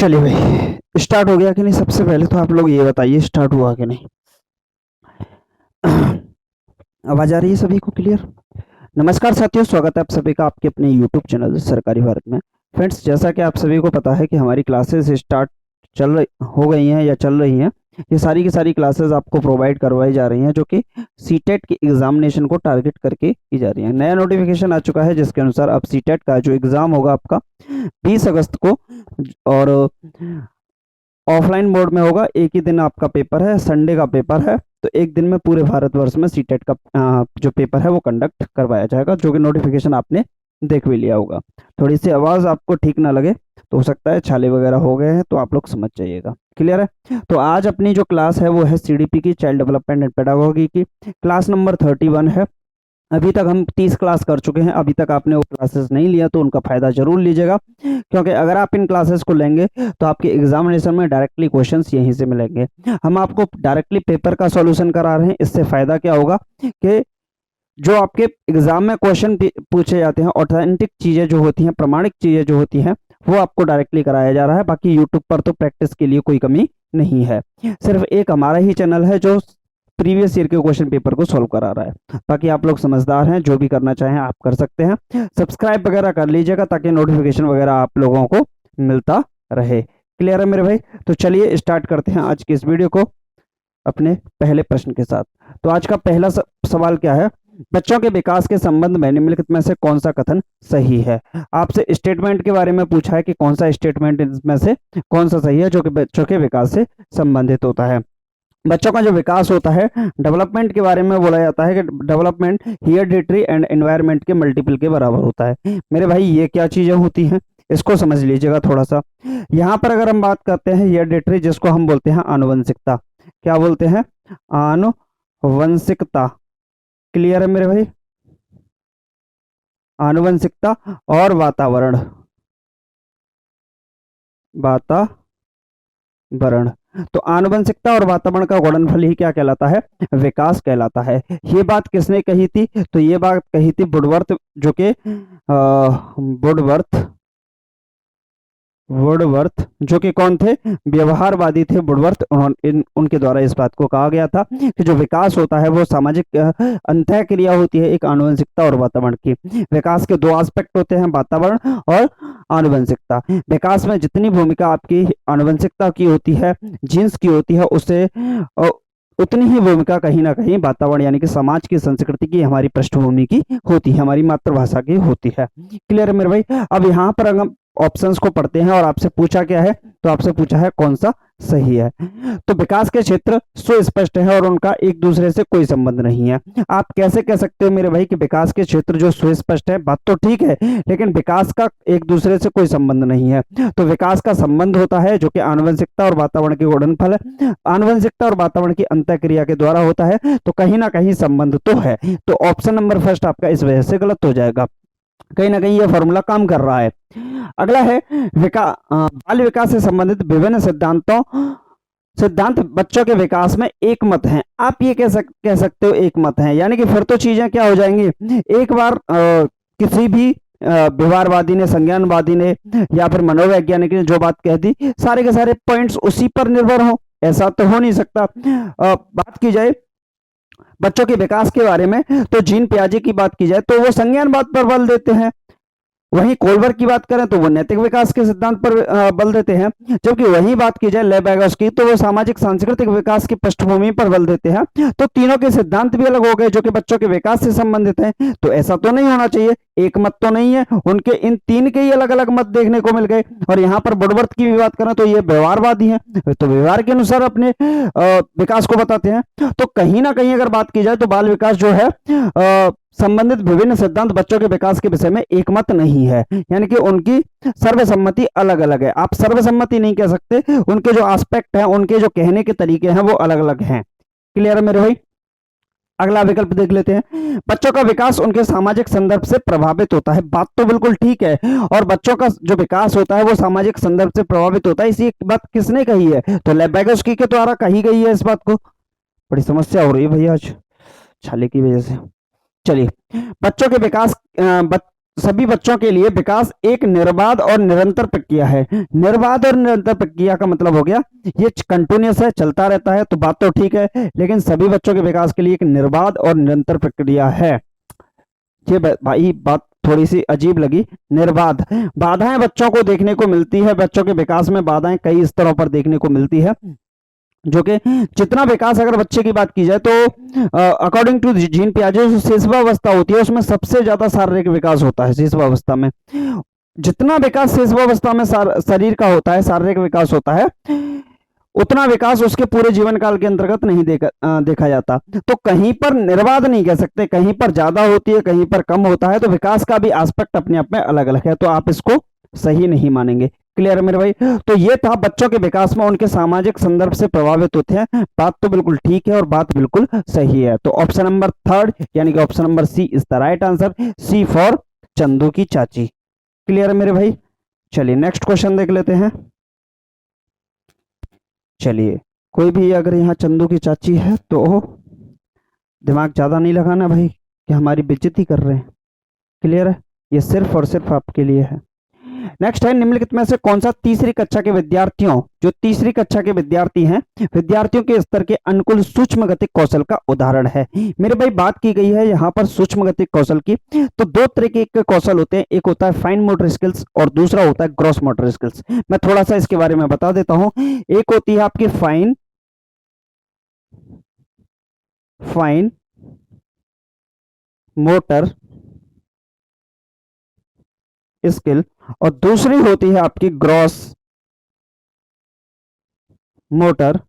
चलिए भाई, स्टार्ट हो गया कि नहीं? सबसे पहले तो आप लोग ये बताइए, स्टार्ट हुआ कि नहीं? आवाज आ रही है सभी को क्लियर? नमस्कार साथियों, स्वागत है आप सभी का आपके अपने यूट्यूब चैनल सरकारी भारत में। फ्रेंड्स, जैसा कि आप सभी को पता है कि हमारी क्लासेस स्टार्ट चल रही हो गई हैं या चल रही हैं। ये सारी की सारी क्लासेस आपको प्रोवाइड करवाई जा रही हैं, जो कि सीटेट की एग्जामिनेशन को टारगेट करके की जा रही है। नया नोटिफिकेशन आ चुका है, जिसके अनुसार अब सीटेट का जो एग्जाम होगा आपका 20 अगस्त को, और ऑफलाइन मोड में होगा। एक ही दिन आपका पेपर है, संडे का पेपर है। तो एक दिन में पूरे भारतवर्ष में सीटेट का जो पेपर है वो कंडक्ट करवाया जाएगा, जो कि नोटिफिकेशन आपने देख भी लिया होगा। थोड़ी सी आवाज़ आपको ठीक ना लगे तो हो सकता है छाले वगैरह हो गए हैं, तो आप लोग समझ जाइएगा। क्लियर है? तो आज अपनी जो क्लास है वो है सीडीपी की, चाइल्ड डेवलपमेंट एंड पेडागोगी की। क्लास नंबर 31 है। अभी तक हम 30 क्लास कर चुके हैं। अभी तक आपने वो क्लासेस नहीं लिया तो उनका फ़ायदा ज़रूर लीजिएगा, क्योंकि अगर आप इन क्लासेस को लेंगे तो आपके एग्जामिनेशन में डायरेक्टली क्वेश्चंस यहीं से मिलेंगे। हम आपको डायरेक्टली पेपर का सॉल्यूशन करा रहे हैं। इससे फ़ायदा क्या होगा कि जो आपके एग्जाम में क्वेश्चन पूछे जाते हैं, ऑथेंटिक चीज़ें जो होती हैं, प्रमाणिक चीज़ें जो होती हैं, वो आपको डायरेक्टली कराया जा रहा है। बाकी यूट्यूब पर तो प्रैक्टिस के लिए कोई कमी नहीं है। सिर्फ एक हमारा ही चैनल है जो प्रीवियस ईयर के क्वेश्चन पेपर को सॉल्व करा रहा है। बाकी आप लोग समझदार हैं, जो भी करना चाहें आप कर सकते हैं। सब्सक्राइब वगैरह कर लीजिएगा ताकि नोटिफिकेशन वगैरह आप लोगों को मिलता रहे। क्लियर है मेरे भाई? तो चलिए स्टार्ट करते हैं आज की इस वीडियो को अपने पहले प्रश्न के साथ। तो आज का पहला सवाल क्या है? बच्चों के विकास के संबंध में निम्नलिखित में से कौन सा कथन सही है? आपसे स्टेटमेंट के बारे में पूछा है कि कौन सा स्टेटमेंट इसमें से कौन सा सही है जो कि बच्चों के विकास से संबंधित होता है। बच्चों का जो विकास होता है, डेवलपमेंट के बारे में बोला जाता है कि डेवलपमेंट हेरिडिटरी एंड एनवायरनमेंट के मल्टीपल के बराबर होता है। मेरे भाई, ये क्या चीजें होती हैं इसको समझ लीजिएगा थोड़ा सा। यहाँ पर अगर हम बात करते हैं हेरिडिटरी, जिसको हम बोलते हैं आनुवंशिकता। क्या बोलते हैं? आनुवंशिकता। क्लियर है मेरे भाई? आनुवंशिकता और वातावरण। वातावरण। तो आनुवंशिकता और वातावरण का गुणनफल ही क्या कहलाता है? विकास कहलाता है। ये बात किसने कही थी? तो ये बात कही थी वुडवर्थ, जो कि वुडवर्थ वुडवर्थ जो कि कौन थे? व्यवहारवादी थे वुडवर्थ। उनके द्वारा इस बात को कहा गया था कि जो विकास होता है वो सामाजिक अंतः क्रिया होती है, एक आनुवंशिकता और वातावरण की। विकास के दो एस्पेक्ट होते हैं, वातावरण और आनुवंशिकता। विकास में जितनी भूमिका आपकी आनुवंशिकता की होती है, जीन्स की होती है, उससे उतनी ही भूमिका कहीं ना कहीं वातावरण यानी कि समाज की, संस्कृति की, हमारी पृष्ठभूमि की होती है, हमारी मातृभाषा की होती है। क्लियर है मेरे भाई? अब यहाँ पर हम ऑप्शंस को पढ़ते हैं और आपसे पूछा क्या है? तो आपसे पूछा है कौन सा सही है। तो विकास के क्षेत्र सुस्पष्ट है और उनका एक दूसरे से कोई संबंध नहीं है। आप कैसे कह सकते हो मेरे भाई कि विकास के क्षेत्र जो सुस्पष्ट है? बात तो ठीक है, लेकिन विकास का एक दूसरे से कोई संबंध नहीं है। तो विकास का संबंध होता है जो कि आनुवंशिकता और वातावरण के गुणनफल है। आनुवंशिकता और वातावरण की अंतःक्रिया के द्वारा होता है, तो कहीं ना कहीं संबंध तो है। तो ऑप्शन नंबर फर्स्ट आपका इस वजह से गलत हो जाएगा। कहीं ना कहीं यह फॉर्मूला काम कर रहा है। अगला है बाल विकास से संबंधित विभिन्न सिद्धांत बच्चों के विकास में एक मत हैं। आप ये कह सकते हो एक मत हैं, यानी कि फिर तो चीजें क्या हो जाएंगी? एक बार किसी भी व्यवहारवादी ने, संज्ञानवादी ने या फिर मनोवैज्ञानिक ने जो बात कह दी, सारे के सारे पॉइंट्स उसी पर निर्भर हो, ऐसा तो हो नहीं सकता। बात की जाए बच्चों के विकास के बारे में, तो जीन पियाजे की बात की जाए तो वो संज्ञानवाद पर बल देते हैं। वहीं कोलबर की बात करें तो वो नैतिक विकास के सिद्धांत पर बल देते हैं। जबकि वही बात की जाए लेबैगस की, तो वो सामाजिक सांस्कृतिक विकास की पृष्ठभूमि पर बल देते हैं। तो तीनों के सिद्धांत भी अलग हो गए जो कि बच्चों के विकास से संबंधित हैं। तो ऐसा तो नहीं होना चाहिए, एक मत तो नहीं है। उनके इन तीन के ही अलग अलग मत देखने को मिल गए। और यहाँ पर वुडवर्थ की भी बात करें तो ये व्यवहारवादी है, तो व्यवहार के अनुसार अपने विकास को बताते हैं। तो कहीं ना कहीं अगर बात की जाए तो बाल विकास जो है संबंधित विभिन्न सिद्धांत बच्चों के विकास के विषय में एकमत नहीं है, यानी कि उनकी सर्वसम्मति अलग अलग है। आप सर्वसम्मति नहीं कह सकते, उनके जो एस्पेक्ट हैं, उनके जो कहने के तरीके हैं वो अलग अलग हैं। क्लियर है मेरे भाई? अगला विकल्प देख लेते हैं। बच्चों का विकास उनके सामाजिक संदर्भ से प्रभावित होता है। बात तो बिल्कुल ठीक है, और बच्चों का जो विकास होता है वो सामाजिक संदर्भ से प्रभावित होता है। इसी बात किसने कही है? तो लेबैगोस्की के द्वारा कही गई है। इस बात को बड़ी समस्या हो रही है भैया आज छाले की वजह से। चलिए, बच्चों के विकास सभी बच्चों के लिए विकास एक निर्बाध और निरंतर प्रक्रिया है। निर्बाध और निरंतर प्रक्रिया का मतलब हो गया ये कंटिन्यूअस है, चलता रहता है, तो बात तो ठीक है, लेकिन सभी बच्चों के विकास के लिए एक निर्बाध और निरंतर प्रक्रिया है। ये भाई बात थोड़ी सी अजीब लगी। निर्बाध, बाधाएं बच्चों को देखने को मिलती है, बच्चों के विकास में बाधाएं कई स्तरों पर देखने को मिलती है, जो कि जितना विकास अगर बच्चे की बात की जाए तो अकॉर्डिंग टू जीन पियाजे जो शिशुवावस्था होती है उसमें सबसे ज्यादा शारीरिक विकास होता है। शिशुवावस्था में जितना विकास शिशुवावस्था में शरीर का होता है, शारीरिक विकास होता है, उतना विकास उसके पूरे जीवन काल के अंतर्गत नहीं देखा जाता। तो कहीं पर निर्बाध नहीं कह सकते, कहीं पर ज्यादा होती है, कहीं पर कम होता है, तो विकास का भी एस्पेक्ट अपने आप में अलग अलग है, तो आप इसको सही नहीं मानेंगे। क्लियर है मेरे भाई? तो ये था बच्चों के विकास में उनके सामाजिक संदर्भ से प्रभावित होते हैं। बात तो बिल्कुल ठीक है और बात बिल्कुल सही है। तो ऑप्शन नंबर थर्ड यानी कि option number C is the right answer, C for Chandu की चाची। क्लियर है मेरे भाई? चलिए नेक्स्ट क्वेश्चन देख लेते हैं। चलिए, कोई भी अगर यहाँ चंदू की चाची है तो दिमाग ज्यादा नहीं लगाना भाई कि हमारी बेइज्जती कर रहे हैं। क्लियर है? ये सिर्फ और सिर्फ आपके लिए है। नेक्स्ट है, निम्नलिखित में से कौन सा तीसरी कक्षा के विद्यार्थियों, जो तीसरी कक्षा के विद्यार्थी हैं, विद्यार्थियों के स्तर के अनुकूल सूक्ष्म गतिक कौशल का उदाहरण है? मेरे भाई बात की गई है यहाँ पर सूक्ष्म गतिक कौशल की, तो दो तरह के कौशल होते हैं, एक होता है फाइन मोटर स्किल्स और दूसरा होता है ग्रॉस मोटर स्किल्स। मैं थोड़ा सा इसके बारे में बता देता हूं। एक होती है आपकी फाइन मोटर स्किल और दूसरी होती है आपकी ग्रॉस मोटर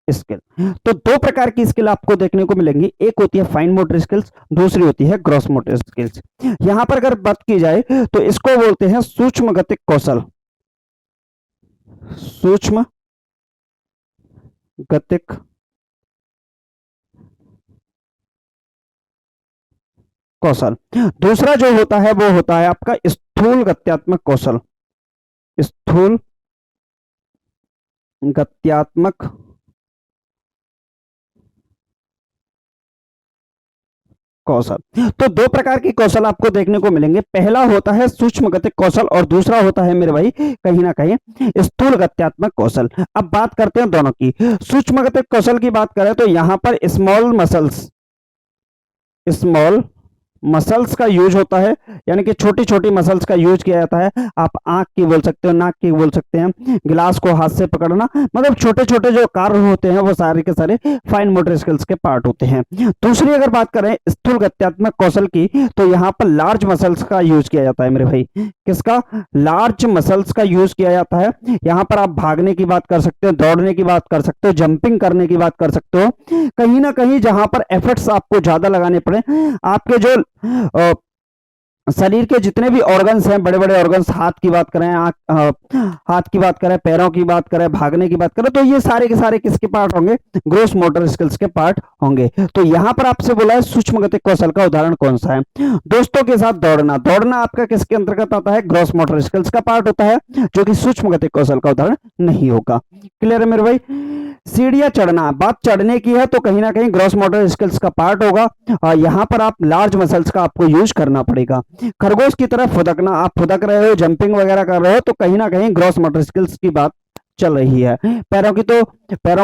स्किल। तो दो प्रकार की स्किल आपको देखने को मिलेंगी, एक होती है फाइन मोटर स्किल्स, दूसरी होती है ग्रॉस मोटर स्किल्स। यहां पर अगर बात की जाए तो इसको बोलते हैं सूक्ष्म गतिक कौशल, सूक्ष्म गतिक कौशल। दूसरा जो होता है वो होता है आपका स्थूल गत्यात्मक कौशल, स्थूल गत्यात्मक कौशल। तो दो प्रकार के कौशल आपको देखने को मिलेंगे, पहला होता है सूक्ष्म गतिक कौशल और दूसरा होता है मेरे भाई कहीं ना कहीं स्थूल गत्यात्मक कौशल। अब बात करते हैं दोनों की। सूक्ष्म गतिक कौशल की बात करें तो यहां पर स्मॉल मसल्स का यूज होता है, यानी कि छोटी छोटी मसल्स का यूज किया जाता है। आप आंख की बोल सकते हो, नाक की बोल सकते हैं, गिलास को हाथ से पकड़ना, मतलब छोटे छोटे जो कार्य होते हैं वो सारे के सारे फाइन मोटर स्किल्स के पार्ट होते हैं। दूसरी अगर बात करें स्थूल गत्यात्मक कौशल की, तो यहाँ पर लार्ज मसल्स का यूज किया जाता है मेरे भाई। किसका? लार्ज मसल्स का यूज किया जाता है। यहाँ पर आप भागने की बात कर सकते हो, दौड़ने की बात कर सकते हो, जंपिंग करने की बात कर सकते हो। कहीं ना कहीं जहां पर एफर्ट्स आपको ज्यादा लगाने पड़े, आपके जो शरीर के जितने भी ऑर्गन्स हैं, बड़े बड़े ऑर्गन्स, हाथ की बात करें, हाथ की बात करें, पैरों की बात करें, भागने की बात करें, तो ये सारे के सारे किसके पार्ट होंगे? ग्रोस मोटर स्किल्स के पार्ट होंगे। तो यहां पर आपसे बोला है सूक्ष्म गतिक कौशल का उदाहरण कौन सा है? दोस्तों के साथ दौड़ना, दौड़ना आपका किसके अंतर्गत आता है? ग्रोस मोटर स्किल्स का पार्ट होता है, जो कि सूक्ष्म गतिक कौशल का उदाहरण नहीं होगा। क्लियर है मेरे भाई? सीढ़ियां चढ़ना, बात चढ़ने की है तो कहीं ना कहीं ग्रॉस मोटर स्किल्स का पार्ट होगा, और यहां पर आप लार्ज मसल्स का आपको यूज करना पड़ेगा। खरगोश की तरफ फुदकना, आप फुदक रहे हो, जंपिंग वगैरह कर रहे हो, तो कहीं ना कहीं ग्रॉस मोटर स्किल्स की बात चल रही है। पैरों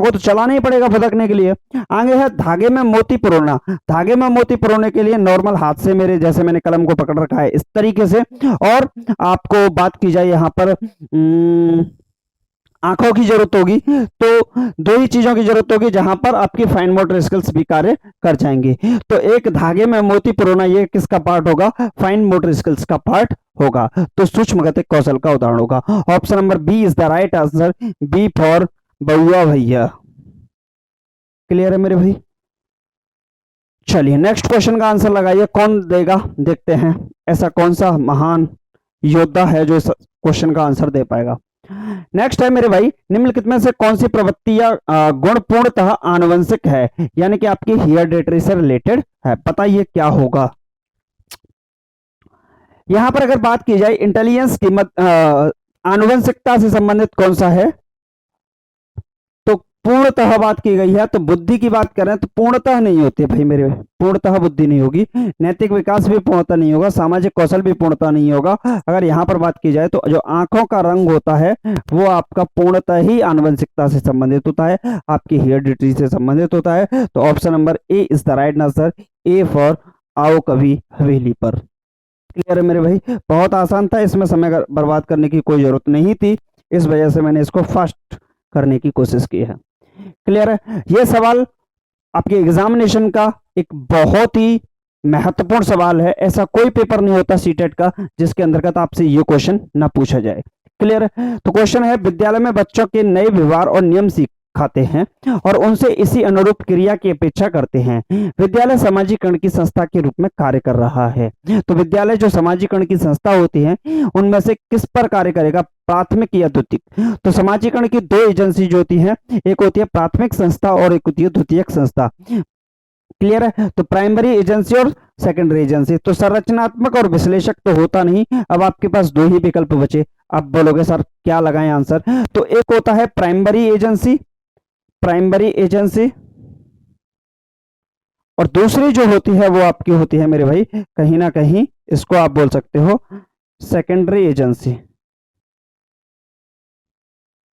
को तो चलाना ही पड़ेगा फुदकने के लिए। आगे है धागे में मोती पिरोना, धागे में मोती पिरोने के लिए नॉर्मल हाथ से, मेरे जैसे मैंने कलम को पकड़ रखा है इस तरीके से, और आपको बात की जाए यहाँ पर आंखों की जरूरत होगी, तो दो ही चीजों की जरूरत होगी जहां पर आपकी फाइन मोटर स्किल्स भी कार्य कर जाएंगे। तो एक धागे में मोती पिरोना, ये किसका पार्ट होगा? फाइन मोटर स्किल्स का पार्ट होगा, तो सूक्ष्म गतिक कौशल का उदाहरण होगा। Option number B is the right answer, B for Baua भैया। क्लियर है मेरे भाई? चलिए नेक्स्ट क्वेश्चन का आंसर लगाइए, कौन देगा देखते हैं, ऐसा कौन सा महान योद्धा है जो इस क्वेश्चन का आंसर दे पाएगा। नेक्स्ट है मेरे भाई, निम्नलिखित में से कौन सी प्रवृत्तियां गुण पूर्णतः आनुवंशिक है, यानी कि आपकी हेरिडिटरी से रिलेटेड है? बताइए क्या होगा। यहां पर अगर बात की जाए इंटेलिजेंस की आनुवंशिकता से संबंधित कौन सा है, तो पूर्णतः बात की गई है, तो बुद्धि की बात करें तो पूर्णतः नहीं होती है भाई मेरे, पूर्णतः बुद्धि नहीं होगी, नैतिक विकास भी पूर्णतः नहीं होगा, सामाजिक कौशल भी पूर्णतः नहीं होगा। अगर यहाँ पर बात की जाए तो जो आंखों का रंग होता है वो आपका पूर्णतः ही आनुवंशिकता से संबंधित होता है, आपकी हेरिडिटी से संबंधित होता है। तो option number A is the right answer, A for आओ कभी हवेली पर। क्लियर है मेरे भाई, बहुत आसान था, इसमें समय बर्बाद करने की कोई जरूरत नहीं थी, इस वजह से मैंने इसको फास्ट करने की कोशिश की है। क्लियर है, ये सवाल आपके एग्जामिनेशन का एक बहुत ही महत्वपूर्ण सवाल है, ऐसा कोई पेपर नहीं होता सीटेट का जिसके अंतर्गत आपसे ये क्वेश्चन ना पूछा जाए। क्लियर है, तो क्वेश्चन है, विद्यालय में बच्चों के नए व्यवहार और नियम सिखाते हैं और उनसे इसी अनुरूप क्रिया की अपेक्षा करते हैं। विद्यालय सामाजिकरण की संस्था के रूप में कार्य कर रहा है। तो विद्यालय जो सामाजिकरण की संस्था होती है उनमें से किस पर कार्य करेगा, प्राथमिक या द्वितीयक। तो सामाजिकरण की दो एजेंसी जो होती है, एक होती है प्राथमिक संस्था और एक होती है द्वितीयक संस्था। क्लियर है, तो प्राइमरी एजेंसी और सेकेंडरी एजेंसी। तो संरचनात्मक और विश्लेषक तो होता नहीं, अब आपके पास दो ही विकल्प बचे, आप बोलोगे सर क्या लगाएं आंसर। तो एक होता है प्राइमरी एजेंसी, प्राइमरी एजेंसी, और दूसरी जो होती है वो आपकी होती है मेरे भाई कहीं ना कहीं इसको आप बोल सकते हो सेकेंडरी एजेंसी।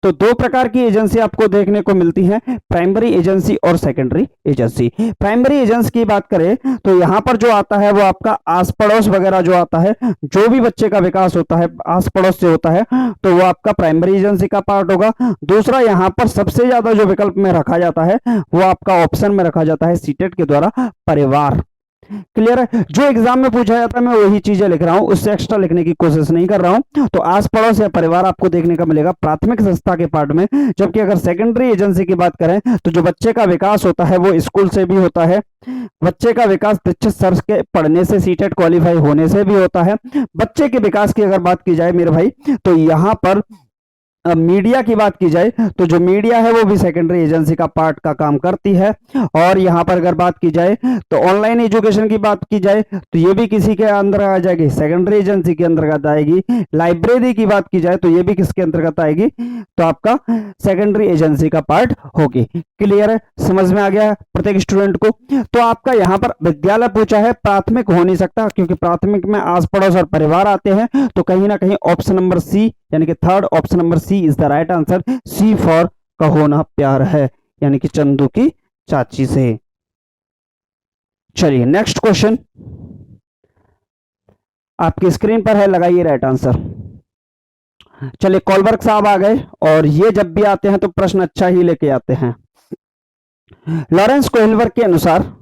तो दो प्रकार की एजेंसी आपको देखने को मिलती है, प्राइमरी एजेंसी और सेकेंडरी एजेंसी। प्राइमरी एजेंसी की बात करें तो यहां पर जो आता है वो आपका आस पड़ोस वगैरह जो आता है, जो भी बच्चे का विकास होता है आस पड़ोस से होता है, तो वो आपका प्राइमरी एजेंसी का पार्ट होगा। दूसरा यहां पर सबसे ज्यादा जो विकल्प में रखा जाता है वो आपका ऑप्शन में रखा जाता है सीटेट के द्वारा, परिवार। क्लियर है, जो एग्जाम में पूछा जाता है मैं वही चीजें लिख रहा हूं, उससे एक्स्ट्रा लिखने की कोशिश नहीं कर रहा हूं। तो आस पड़ोस या परिवार आपको देखने का मिलेगा प्राथमिक संस्था के पार्ट में। जबकि अगर सेकेंडरी एजेंसी की बात करें तो जो बच्चे का विकास होता है वो स्कूल से भी होता है, बच्चे का विकास दीक्षित सर के पढ़ने से, सीटेट क्वालिफाई होने से भी होता है। बच्चे के विकास की अगर बात की जाए मेरे भाई तो यहां पर मीडिया की बात की जाए तो जो मीडिया है वो भी सेकेंडरी एजेंसी का पार्ट का काम करती है। और यहां पर अगर बात की जाए तो ऑनलाइन एजुकेशन की बात की जाए तो ये भी किसी के अंदर आ जाएगी, सेकेंडरी एजेंसी के अंतर्गत आएगी। लाइब्रेरी की बात की जाए तो ये भी किसके अंतर्गत आएगी, तो आपका सेकेंडरी एजेंसी का पार्ट होगी। क्लियर है, समझ में आ गया प्रत्येक स्टूडेंट को। तो आपका यहाँ पर विद्यालय पूछा है, प्राथमिक हो नहीं सकता क्योंकि प्राथमिक में आस पड़ोस और परिवार आते हैं। तो कहीं ना कहीं ऑप्शन नंबर सी यानी कि third option number C is the right answer, C for Kaho Naa प्यार है, यानी कि चंदू की चाची से। चलिए नेक्स्ट क्वेश्चन आपकी स्क्रीन पर है, लगाइए राइट आंसर। चलिए कॉलवर्क साहब आ गए और ये जब भी आते हैं तो प्रश्न अच्छा ही लेके आते हैं। लॉरेंस कोहलवर्क के अनुसार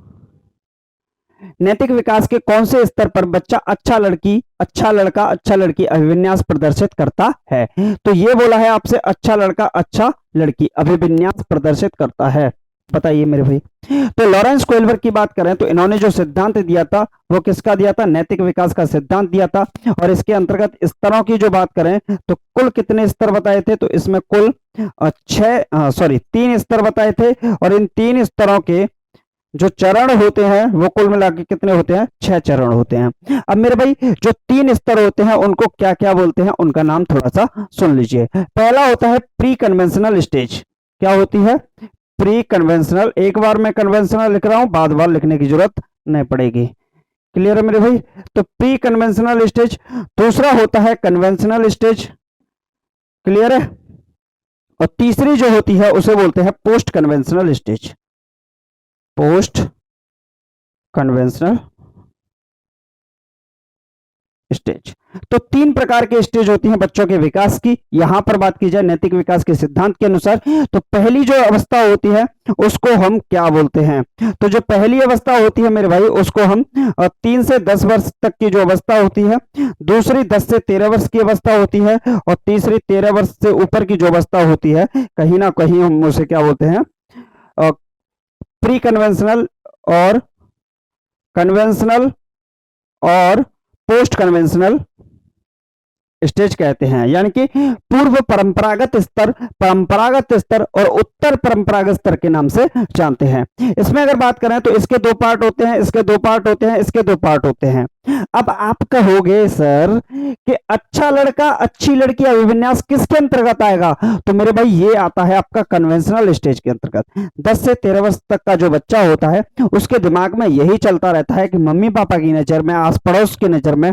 नैतिक विकास के कौन से स्तर पर बच्चा अच्छा लड़की, अच्छा लड़का, अच्छा लड़की अभिविन्यास प्रदर्शित करता है। तो ये बोला है आपसे अच्छा लड़का, अच्छा लड़की अभिविन्यास प्रदर्शित करता है, बताइए मेरे भाई। तो लॉरेंस कोहलवर्क की बात करें तो इन्होंने जो सिद्धांत दिया था वो किसका दिया था, नैतिक विकास का सिद्धांत दिया था। और इसके अंतर्गत स्तरों की जो बात करें तो कुल कितने स्तर बताए थे, तो इसमें कुल 3 स्तर बताए थे। और इन 3 स्तरों के जो चरण होते हैं वो कुल मिला के कितने होते हैं, 6 चरण होते हैं। अब मेरे भाई जो 3 स्तर होते हैं उनको क्या क्या बोलते हैं, उनका नाम थोड़ा सा सुन लीजिए। पहला होता है प्री कन्वेंशनल स्टेज, क्या होती है, प्री कन्वेंशनल। एक बार मैं कन्वेंशनल लिख रहा हूं, बार बार लिखने की जरूरत नहीं पड़ेगी। क्लियर है मेरे भाई, तो प्री कन्वेंशनल स्टेज। दूसरा होता है कन्वेंशनल स्टेज, क्लियर है। और तीसरी जो होती है उसे बोलते हैं post conventional stage, post conventional stage. तो 3 प्रकार के स्टेज होती हैं बच्चों के विकास की। यहां पर बात की जाए नैतिक विकास के सिद्धांत के अनुसार तो पहली जो अवस्था होती है उसको हम क्या बोलते हैं, तो जो पहली अवस्था होती है मेरे भाई उसको हम 3 से 10 वर्ष तक की जो अवस्था होती है, दूसरी 10 से 13 वर्ष की अवस्था होती है, और तीसरी 13 वर्ष से ऊपर की जो अवस्था होती है कहीं ना कहीं हम उसे क्या बोलते हैं, प्री कन्वेंशनल और कन्वेंशनल और पोस्ट कन्वेंशनल स्टेज कहते हैं। यानी कि पूर्व परंपरागत स्तर और उत्तर परंपरागत स्तर के नाम से जानते हैं। इसमें अगर बात करें तो इसके 2 पार्ट होते हैं, इसके 2 पार्ट होते हैं, इसके 2 पार्ट होते हैं। अब आप कहोगे सर कि अच्छा लड़का अच्छी लड़की अभिविन्यास किसके अंतर्गत आएगा? तो मेरे भाई ये आता है आपका कन्वेंशनल स्टेज के अंतर्गत। 10 से 13 वर्ष तक का जो बच्चा होता है उसके दिमाग में यही चलता रहता है कि मम्मी पापा की नजर में, आस पड़ोस की नजर में,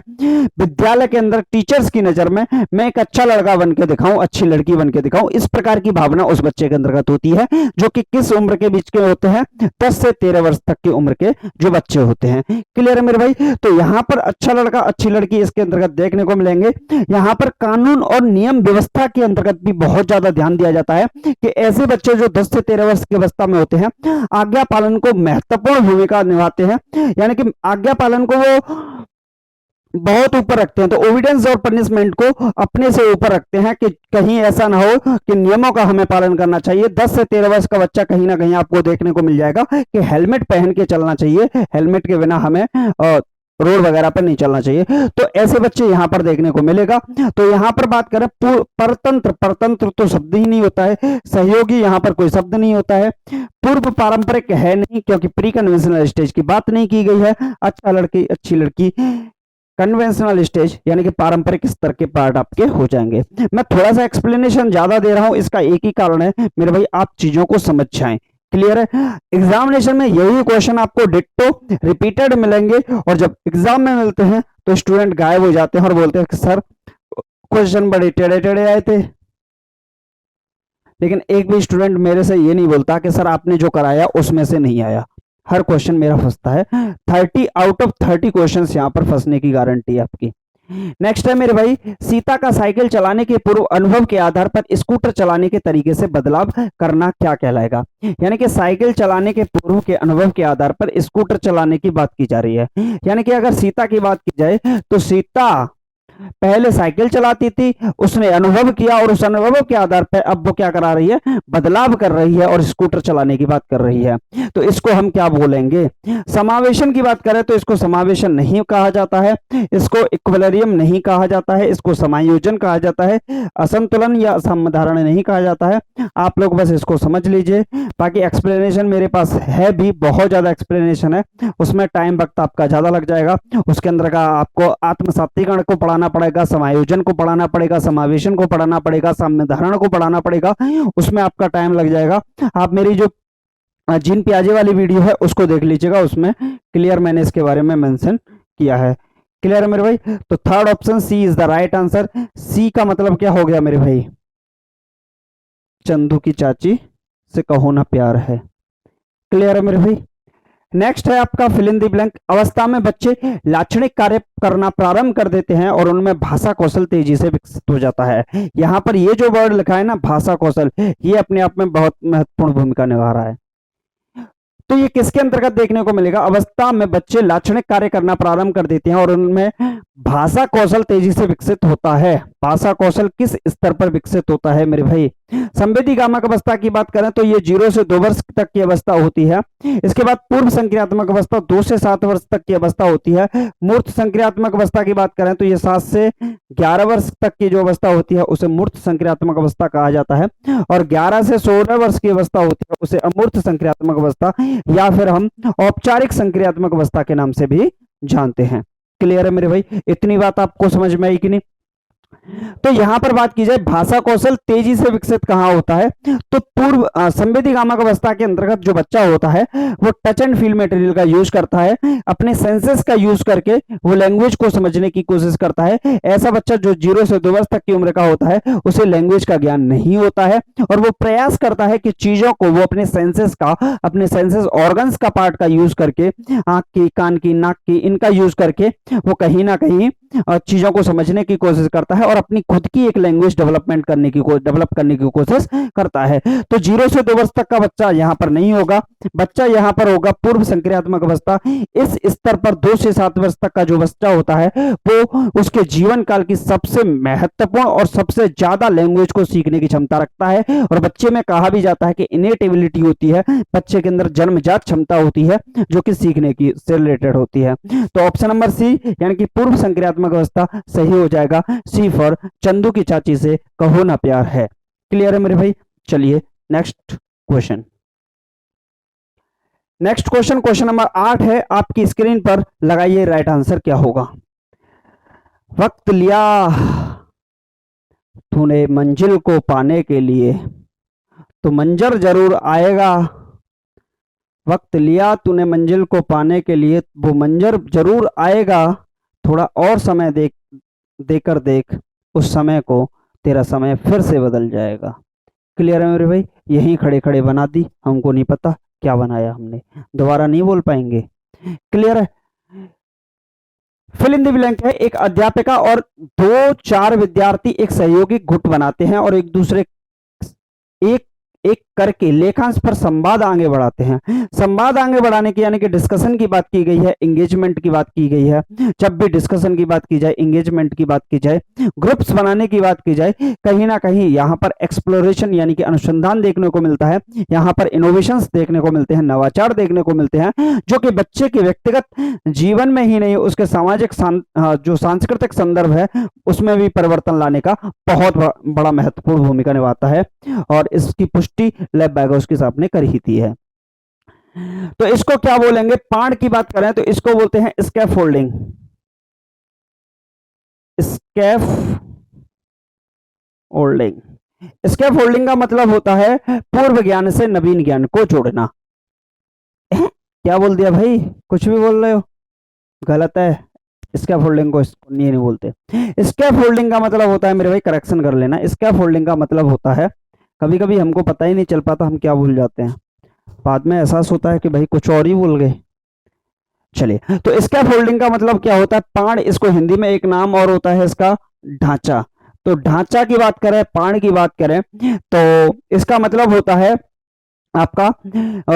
विद्यालय के अंदर टीचर्स की नजर में मैं एक अच्छा लड़का बन के दिखाऊं, अच्छी लड़की बन के दिखाऊं। इस प्रकार की भावना उस बच्चे के अंतर्गत होती है, जो कि किस उम्र के बीच के होते हैं? 10 से 13 वर्ष तक की उम्र के जो बच्चे होते हैं। क्लियर है मेरे भाई? तो यहाँ पर अच्छा लड़का अच्छी लड़की इसके अंतर्गत देखने को मिलेंगे। यहाँ पर कानून और नियम व्यवस्था के अंतर्गत भी बहुत ज्यादा ध्यान दिया जाता है कि ऐसे बच्चे जो 10 से 13 वर्ष की अवस्था में होते हैं आज्ञा पालन को महत्वपूर्ण भूमिका निभाते हैं, यानी कि आज्ञा पालन को वो बहुत ऊपर रखते हैं। तो ओबिडियंस और पनिशमेंट को अपने से ऊपर रखते हैं कि कहीं ऐसा ना हो कि नियमों का हमें पालन करना चाहिए। 10 से 13 वर्ष का बच्चा कहीं ना कहीं आपको देखने को मिल जाएगा कि हेलमेट पहन के चलना चाहिए, हेलमेट के बिना हमें रोड वगैरह पर नहीं चलना चाहिए। तो ऐसे बच्चे यहाँ पर देखने को मिलेगा। तो यहाँ पर बात करें परतंत्र, परतंत्र तो शब्द ही नहीं होता है, सहयोगी यहाँ पर कोई शब्द नहीं होता है, पूर्व पारंपरिक है नहीं क्योंकि प्री कन्वेंशनल स्टेज की बात नहीं की गई है। अच्छा लड़की अच्छी लड़की कन्वेंशनल स्टेज यानी कि पारंपरिक स्तर के पार्ट आपके हो जाएंगे। मैं थोड़ा सा एक्सप्लेनेशन ज्यादा दे रहा हूं, इसका एक ही कारण है मेरे भाई, आप चीजों को समझ जाएं। क्लियर है? एग्जामिनेशन में यही क्वेश्चन आपको डिट्टो रिपीटेड मिलेंगे और जब एग्जाम में मिलते हैं तो स्टूडेंट गायब हो जाते हैं और बोलते हैं कि सर क्वेश्चन बड़े टेढ़े टेढ़े आए थे। लेकिन एक भी स्टूडेंट मेरे से ये नहीं बोलता कि सर आपने जो कराया उसमें से नहीं आया। हर क्वेश्चन मेरा फंसता है। 30 आउट ऑफ 30 क्वेश्चंस यहां पर फंसने की गारंटी है आपकी। नेक्स्ट है मेरे भाई, सीता का साइकिल चलाने के पूर्व अनुभव के आधार पर स्कूटर चलाने के तरीके से बदलाव करना क्या कहलाएगा? यानी कि साइकिल चलाने के पूर्व के अनुभव के आधार पर स्कूटर चलाने की बात की जा रही है। यानी कि अगर सीता की बात की जाए तो सीता पहले साइकिल चलाती थी, उसने अनुभव किया और उस अनुभव के आधार पर अब वो क्या करा रही है? बदलाव कर रही है और स्कूटर चलाने की बात कर रही है। तो इसको हम क्या बोलेंगे? समावेशन की बात करें तो इसको समावेशन नहीं कहा जाता है, इसको इक्विलिब्रियम नहीं कहा जाता है, इसको समायोजन कहा जाता है, असंतुलन या असमाधारण नहीं कहा जाता है। आप लोग बस इसको समझ लीजिए। बाकी एक्सप्लेनेशन मेरे पास है भी, बहुत ज्यादा एक्सप्लेनेशन है, उसमें टाइम वक्त आपका ज्यादा लग जाएगा। उसके अंदर का आपको आत्मसातीकरण को पढ़ाना पड़ेगा, समायोजन को पढ़ाना पड़ेगा, समावेशन को पढ़ाना पड़ेगा, साम्यधारण को पढ़ाना पड़ेगा, उसमें आपका टाइम लग जाएगा। आप मेरी जो जीन पियाजे वाली वीडियो है उसको देख लीजिएगा, उसमें क्लियर मैंने इसके बारे में मेंशन किया है। क्लियर है मेरे भाई? तो third option C is the right answer. C का मतलब क्या हो गया मेरे भाई? चंदू की चाची से कहो ना प्यार है। क्लियर है मेरे भाई? नेक्स्ट है आपका फिल इन द ब्लैंक। अवस्था में बच्चे लाक्षणिक कार्य करना प्रारंभ कर देते हैं और उनमें भाषा कौशल तेजी से विकसित हो जाता है। यहां पर ये जो वर्ड लिखा है ना, भाषा कौशल, ये अपने आप में बहुत महत्वपूर्ण भूमिका निभा रहा है। तो ये किसके अंतर्गत देखने को मिलेगा? अवस्था में बच्चे लाक्षणिक कार्य करना प्रारंभ कर देते हैं और उनमें भाषा कौशल तेजी से विकसित होता है। भाषा कौशल किस स्तर पर विकसित होता है मेरे भाई? संवेदीगामक अवस्था की बात करें तो ये 0 से 2 वर्ष तक की अवस्था होती है। इसके बाद पूर्व संक्रियात्मक अवस्था 2 से 7 वर्ष तक की अवस्था होती है। मूर्त संक्रियात्मक अवस्था की बात करें तो ये 7 से 11 वर्ष तक की जो अवस्था होती है उसे मूर्त संक्रियात्मक अवस्था कहा जाता है और 11 से 16 वर्ष की अवस्था होती है उसे अमूर्त संक्रियात्मक अवस्था या फिर हम औपचारिक संक्रियात्मक अवस्था के नाम से भी जानते हैं। क्लियर है मेरे भाई? इतनी बात आपको समझ में आई कि नहीं? तो यहां पर बात की जाए भाषा कौशल तेजी से विकसित कहां होता है, तो पूर्व संवेदीगामक अवस्था के अंतर्गत जो बच्चा होता है वो टच एंड फील मटेरियल का यूज करता है, अपने सेंसेस का यूज करके वो लैंग्वेज को समझने की कोशिश करता है। ऐसा बच्चा जो 0 से 2 वर्ष तक की उम्र का होता है उसे लैंग्वेज का ज्ञान नहीं होता है और वो प्रयास करता है कि चीजों को वो अपने सेंसेस का, अपने सेंसेस ऑर्गन्स का पार्ट का यूज करके, आंख की, कान की, नाक की, इनका यूज करके वो कहीं ना कहीं चीजों को समझने की कोशिश करता है और अपनी खुद की एक लैंग्वेज डेवलप करने की कोशिश करता है। तो 0 से 2 वर्ष तक का बच्चा यहाँ पर नहीं होगा, बच्चा यहाँ पर होगा पूर्व संक्रियात्मक अवस्था। इस स्तर पर 2 से 7 वर्ष तक का जो बच्चा होता है वो उसके जीवन काल की सबसे महत्वपूर्ण और सबसे ज्यादा लैंग्वेज को सीखने की क्षमता रखता है और बच्चे में कहा भी जाता है कि इनेट एबिलिटी होती है, बच्चे के अंदर जन्मजात क्षमता होती है जो कि सीखने की से रिलेटेड होती है। तो ऑप्शन नंबर सी यानी कि पूर्व संक्रियात्मक अवस्था सही हो जाएगा। सी फॉर चंदू की चाची से कहो ना प्यार है। क्लियर है मेरे भाई? चलिए next question. Next question, question number 8 है, आपकी स्क्रीन पर लगाइए राइट आंसर क्या होगा। वक्त लिया तूने मंजिल को पाने के लिए तो मंजर जरूर आएगा। वक्त लिया तूने मंजिल को पाने के लिए वो मंजर जरूर आएगा। थोड़ा और समय देकर देख, उस समय को तेरा समय फिर से बदल जाएगा। क्लियर है मेरे भाई? यहीं खड़े खड़े बना दी, हमको नहीं पता क्या बनाया हमने, दोबारा नहीं बोल पाएंगे। क्लियर है? फिल इन द ब्लैंक है, एक अध्यापिका और 2-4 विद्यार्थी एक सहयोगी गुट बनाते हैं और एक दूसरे एक एक करके लेखांश पर संवाद आगे बढ़ाते हैं। संवाद आगे बढ़ाने की यानी कि डिस्कशन की बात की गई है, एंगेजमेंट की बात की गई है। जब भी डिस्कशन की बात की जाए, एंगेजमेंट की बात की जाए, ग्रुप्स बनाने की बात की जाए, कहीं ना कहीं यहाँ पर एक्सप्लोरेशन यानी कि अनुसंधान देखने को मिलता है, यहाँ पर इनोवेशंस देखने को मिलते हैं, नवाचार देखने को मिलते हैं, जो कि बच्चे के व्यक्तिगत जीवन में ही नहीं, उसके सामाजिक जो सांस्कृतिक संदर्भ है उसमें भी परिवर्तन लाने का बहुत बड़ा महत्वपूर्ण भूमिका निभाता है। और इसकी पुष्टि लेब वाइगोस्की साहब ने करी थी है। तो इसको क्या बोलेंगे? पाण की बात करें तो इसको बोलते हैं स्कैफोल्डिंग। स्कैफोल्डिंग, स्कैफोल्डिंग का मतलब होता है पूर्व ज्ञान से नवीन ज्ञान को जोड़ना। क्या बोल दिया भाई? कुछ भी बोल रहे हो, गलत है। स्कैफोल्डिंग को इसको नहीं बोलते। स्कैफोल्डिंग का मतलब होता है मेरे भाई, करेक्शन कर लेना, स्कैफोल्डिंग का मतलब होता है, कभी कभी हमको पता ही नहीं चल पाता हम क्या भूल जाते हैं, बाद में एहसास होता है कि भाई कुछ और ही भूल गए। चलिए, तो स्कैफोल्डिंग का मतलब क्या होता है? पाण, इसको हिंदी में एक नाम और होता है इसका ढांचा। तो ढांचा की बात करें, पाण की बात करें तो इसका मतलब होता है आपका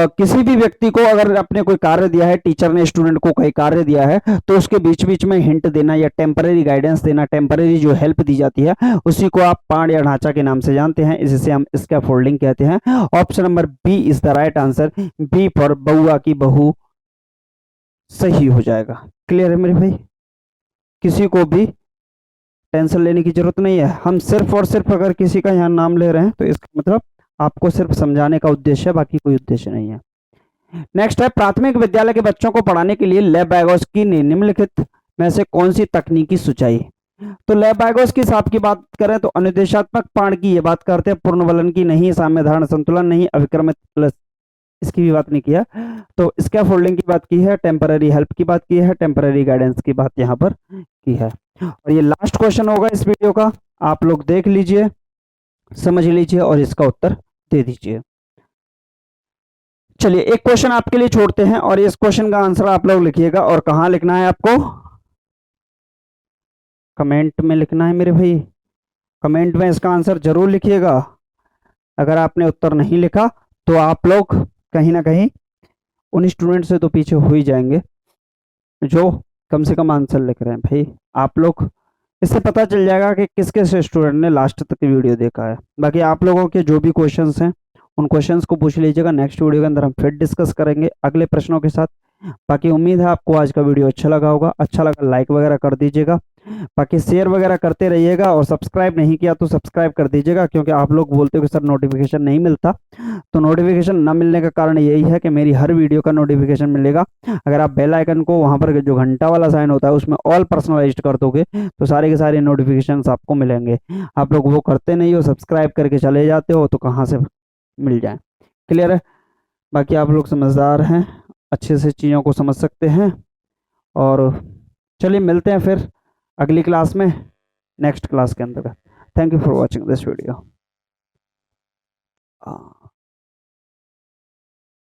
किसी भी व्यक्ति को अगर अपने कोई कार्य दिया है, टीचर ने स्टूडेंट को कोई कार्य दिया है, तो उसके बीच बीच में हिंट देना या टेम्पररी गाइडेंस देना, टेम्पररी जो हेल्प दी जाती है उसी को आप पाण या ढांचा के नाम से जानते हैं, इसे हम स्कैफोल्डिंग कहते हैं। Option number B is the right answer. B for Baua की बहू सही हो जाएगा। क्लियर है मेरे भाई? किसी को भी टेंशन लेने की जरूरत नहीं है, हम सिर्फ और सिर्फ अगर किसी का यहाँ नाम ले रहे हैं तो इसका मतलब आपको सिर्फ समझाने का उद्देश्य है, बाकी कोई उद्देश्य नहीं है। नेक्स्ट है, प्राथमिक विद्यालय के बच्चों को पढ़ाने के लिए लेब वाइगोस्की ने निम्नलिखित में से कौन सी तकनीकी सुझाई? तो लेब वाइगोस्की साहब की बात करें तो अनुदेशात्मक पाण की ये बात करते हैं, पूर्णवलन की नहीं, साम्य धारण संतुलन नहीं, अभिक्रमित प्लस इसकी भी बात नहीं किया। तो स्कैफोल्डिंग की बात की है, टेम्पररी हेल्प की बात की है, टेम्पररी गाइडेंस की बात यहाँ पर की है। और ये लास्ट क्वेश्चन होगा इस वीडियो का, आप लोग देख लीजिए, समझ लीजिए और इसका उत्तर दे दीजिए। चलिए, एक क्वेश्चन आपके लिए छोड़ते हैं और इस क्वेश्चन का आंसर आप लोग लिखिएगा, और कहां लिखना है आपको? कमेंट में लिखना है मेरे भाई, कमेंट में इसका आंसर जरूर लिखिएगा। अगर आपने उत्तर नहीं लिखा तो आप लोग कहीं ना कहीं उन स्टूडेंट से तो पीछे हो ही जाएंगे जो कम से कम आंसर लिख रहे हैं। भाई आप लोग, इससे पता चल जाएगा कि किस किस स्टूडेंट ने लास्ट तक वीडियो देखा है। बाकी आप लोगों के जो भी क्वेश्चंस हैं उन क्वेश्चंस को पूछ लीजिएगा, नेक्स्ट वीडियो के अंदर हम फिर डिस्कस करेंगे अगले प्रश्नों के साथ। बाकी उम्मीद है आपको आज का वीडियो अच्छा लगा होगा, अच्छा लगा लाइक वगैरह कर दीजिएगा, बाकी शेयर वगैरह करते रहिएगा, और सब्सक्राइब नहीं किया तो सब्सक्राइब कर दीजिएगा, क्योंकि आप लोग बोलते हो कि सर नोटिफिकेशन नहीं मिलता। तो नोटिफिकेशन न मिलने का कारण यही है कि मेरी हर वीडियो का नोटिफिकेशन मिलेगा अगर आप बेल आइकन को वहां पर जो घंटा वाला साइन होता है उसमें ऑल पर्सनलाइज्ड कर दोगे, तो सारे के सारे नोटिफिकेशन आपको मिलेंगे। आप लोग वो करते नहीं हो, सब्सक्राइब करके चले जाते हो, तो कहाँ से मिल जाए? क्लियर है? बाकी आप लोग समझदार हैं, अच्छे से चीज़ों को समझ सकते हैं। और चलिए मिलते हैं फिर अगली क्लास में, नेक्स्ट क्लास के अंदर। Thank you for watching this video.